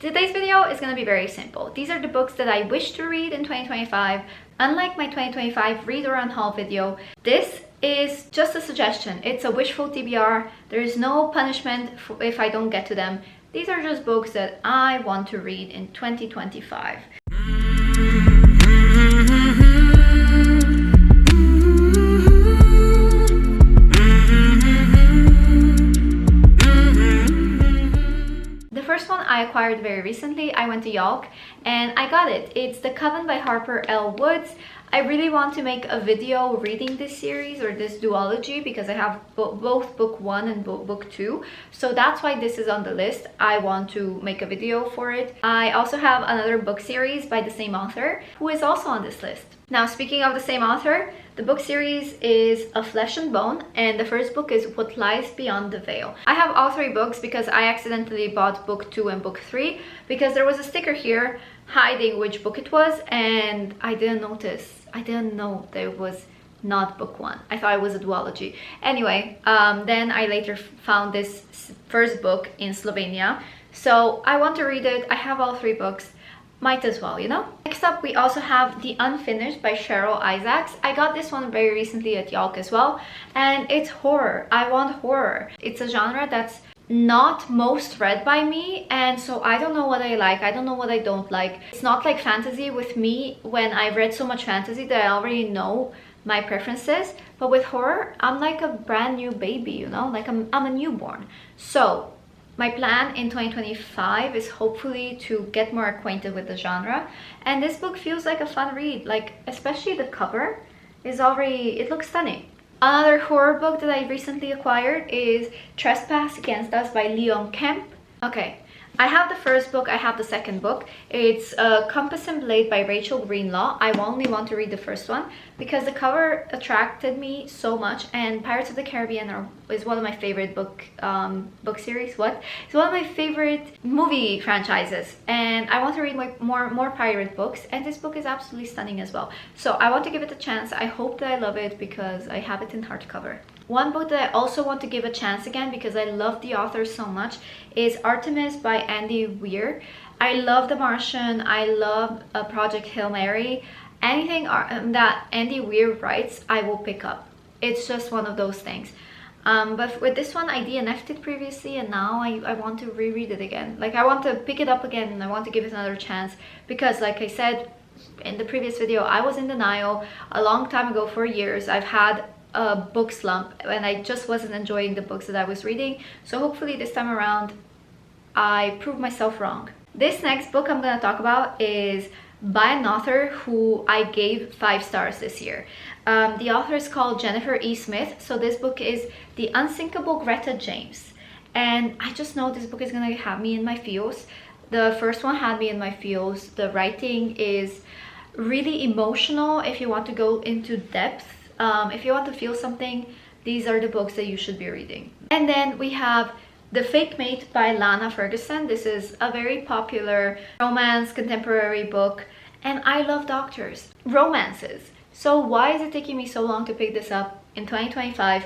Today's video is going to be very simple. These are the books that I wish to read in 2025. Unlike my 2025 read or unhaul video, this is just a suggestion. It's a wishful TBR. There is no punishment if I don't get to them. These are just books that I want to read in 2025. First one I acquired very recently. I went to York and I got it. It's The Coven by Harper L. Woods. I really want to make a video reading this series or this duology because I have both book 1 and book 2. So that's why this is on the list. I want to make a video for it. I also have another book series by the same author who is also on this list. Now, speaking of the same author, the book series is A Flesh and Bone, and the first book is What Lies Beyond the Veil. I have all 3 books because I accidentally bought book 2 and book 3 because there was a sticker here hiding which book it was, and I didn't notice. I didn't know that it was not book 1. I thought it was a duology. Anyway, then I later found this first book in Slovenia. So I want to read it. I have all 3 books. Might as well, you know? Next up, we also have The Unfinished by Cheryl Isaacs. I got this one very recently at York as well, and it's horror. I want horror. It's a genre that's not most read by me, and so I don't know what I like. I don't know what I don't like. It's not like fantasy with me when I've read so much fantasy that I already know my preferences, but with horror, I'm like a brand new baby, you know? Like I'm a newborn. So my plan in 2025 is hopefully to get more acquainted with the genre, and this book feels like a fun read. Like, especially the cover is already, it looks stunning. Another horror book that I recently acquired is Trespass Against Us by Leon Kemp. Okay, I have the first book, I have the second book. It's Compass and Blade by Rachel Greenlaw. I only want to read the first one because the cover attracted me so much, and Pirates of the Caribbean is one of my favorite book series. It's one of my favorite movie franchises, and I want to read more pirate books, and this book is absolutely stunning as well. So I want to give it a chance. I hope that I love it because I have it in hardcover. One book that I also want to give a chance again because I love the author so much is Artemis by Andy Weir. I love The Martian. I love Project Hail Mary. Anything that Andy Weir writes, I will pick up. It's just one of those things. But with this one, I DNF'd it previously, and now I want to reread it again. Like, I want to pick it up again, and I want to give it another chance because, like I said in the previous video, I was in denial a long time ago. For years I've had a book slump and I just wasn't enjoying the books that I was reading. So hopefully this time around I prove myself wrong. This next book I'm going to talk about is by an author who I gave 5 stars this year. The author is called Jennifer E. Smith. So this book is The Unsinkable Greta James, and I just know this book is going to have me in my feels. The first one had me in my feels. The writing is really emotional. If you want to go into depth, if you want to feel something, these are the books that you should be reading. And then we have The Fake Mate by Lana Ferguson. This is a very popular romance contemporary book, and I love doctors, romances. So why is it taking me so long to pick this up in 2025?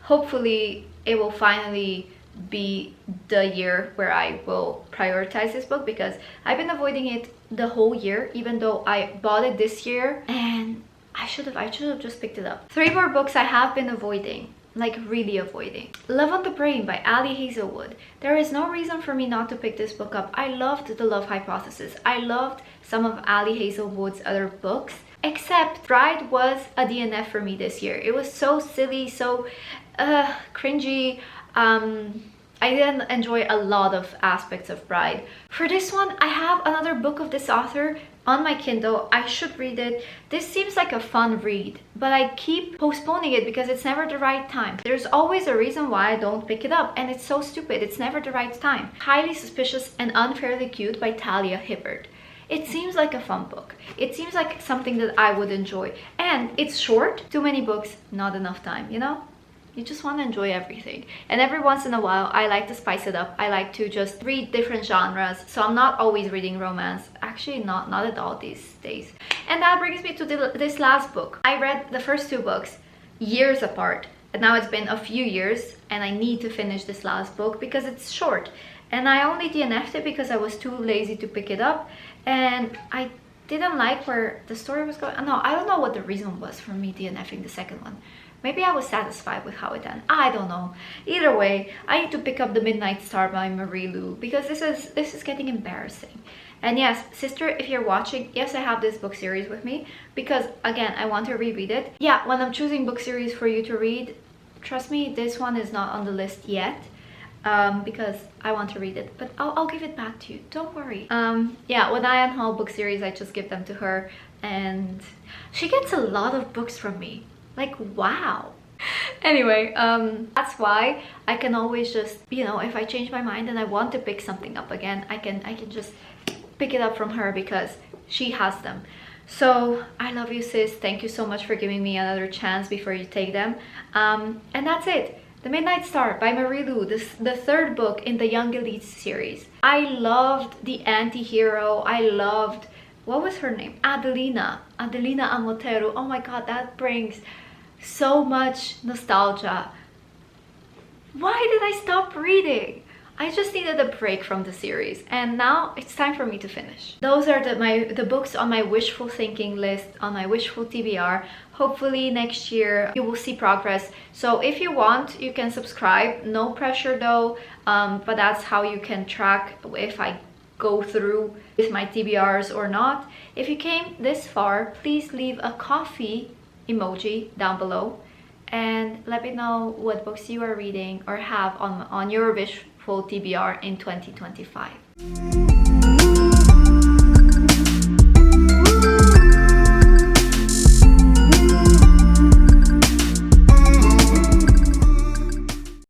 Hopefully it will finally be the year where I will prioritize this book because I've been avoiding it the whole year, even though I bought it this year, and I should have just picked it up. 3 more books I have been avoiding, like really avoiding. Love on the Brain by Ali Hazelwood. There is no reason for me not to pick this book up. I loved The Love Hypothesis. I loved some of Ali Hazelwood's other books, except Bride was a DNF for me this year. It was so silly, so cringy. I didn't enjoy a lot of aspects of Bride. For this one, I have another book of this author on my Kindle. I should read it. This seems like a fun read, but I keep postponing it because it's never the right time. There's always a reason why I don't pick it up, and it's so stupid. It's never the right time. Highly Suspicious and Unfairly Cute by Talia Hibbert. It seems like a fun book. It seems like something that I would enjoy, and it's short. Too many books, not enough time, you know? You just want to enjoy everything, and every once in a while I like to spice it up. I like to just read different genres, so I'm not always reading romance. Actually, not at all these days. And that brings me to this last book. I read the first 2 books years apart, and now it's been a few years, and I need to finish this last book because it's short. and I only DNF'd it because I was too lazy to pick it up, and I didn't like where the story was going. No, I don't know what the reason was for me DNFing the second one. Maybe I was satisfied with how it ended. I don't know. Either way, I need to pick up The Midnight Star by Marie Lu because this is getting embarrassing. And yes, sister, if you're watching, yes, I have this book series with me because, again, I want to reread it. Yeah, when I'm choosing book series for you to read, trust me, this one is not on the list yet. Because I want to read it, but I'll give it back to you, don't worry. Yeah, when I unhaul book series, I just give them to her, and she gets a lot of books from me, like wow. Anyway, that's why I can always just, you know, if I change my mind and I want to pick something up again, I can just pick it up from her because she has them. So I love you, sis. Thank you so much for giving me another chance before you take them. And that's it. The Midnight Star by Marie Lu, the third book in the Young Elite series. I loved the anti-hero. I loved, what was her name? Adelina Amotero. Oh my god, that brings so much nostalgia. Why did I stop reading? I just needed a break from the series, and now it's time for me to finish. Those are the books on my wishful thinking list, on my wishful TBR. Hopefully next year you will see progress. So if you want, you can subscribe. No pressure though, but that's how you can track if I go through with my TBRs or not. If you came this far, please leave a coffee emoji down below and let me know what books you are reading or have on your wishful TBR in 2025.